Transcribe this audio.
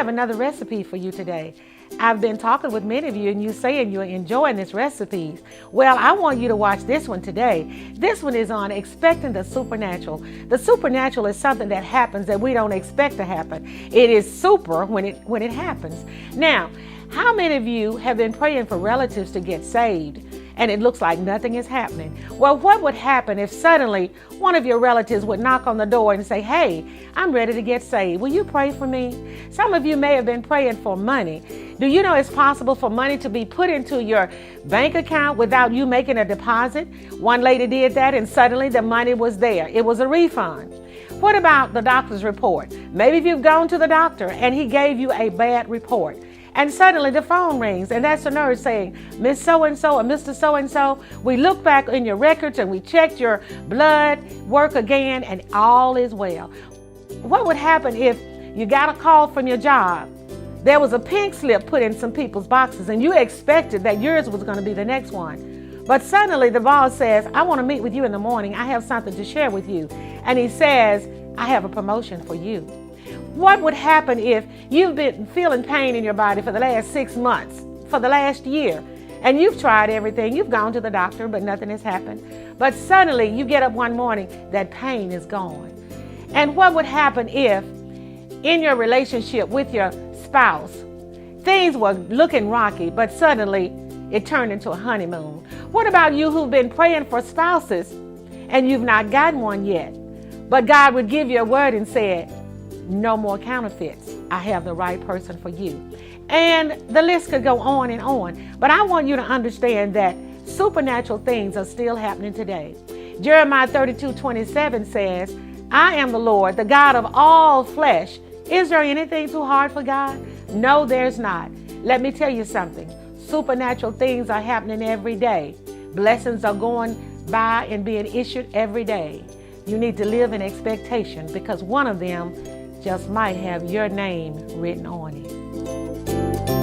have another recipe for you today. I've been talking with many of you and you saying you're enjoying this recipes. Well, I want you to watch this one today. This one is on expecting the supernatural. The supernatural is something that happens that we don't expect to happen. It is super when it happens. Now, how many of you have been praying for relatives to get saved and it looks like nothing is happening? Well, what would happen if suddenly one of your relatives would knock on the door and say, hey, I'm ready to get saved. Will you pray for me? Some of you may have been praying for money. Do you know it's possible for money to be put into your bank account without you making a deposit? One lady did that and suddenly the money was there. It was a refund. What about the doctor's report? Maybe if you've gone to the doctor and he gave you a bad report, and suddenly the phone rings and that's the nurse saying, Miss So-and-so or Mr. So-and-so, we look back in your records and we checked your blood work again and all is well. What would happen if you got a call from your job? There was a pink slip put in some people's boxes and you expected that yours was going to be the next one. But suddenly the boss says, I want to meet with you in the morning. I have something to share with you. And he says, I have a promotion for you. What would happen if you've been feeling pain in your body for the last 6 months, for the last year, and you've tried everything, you've gone to the doctor, but nothing has happened. But suddenly you get up one morning, that pain is gone. And what would happen if in your relationship with your spouse, things were looking rocky, but suddenly it turned into a honeymoon? What about you who've been praying for spouses and you've not gotten one yet, but God would give you a word and say, no more counterfeits. I have the right person for you. And the list could go on and on. But I want you to understand that supernatural things are still happening today. Jeremiah 32:27 says, I am the Lord, the God of all flesh. Is there anything too hard for God? No, there's not. Let me tell you something. Supernatural things are happening every day. Blessings are going by and being issued every day. You need to live in expectation because one of them just might have your name written on it.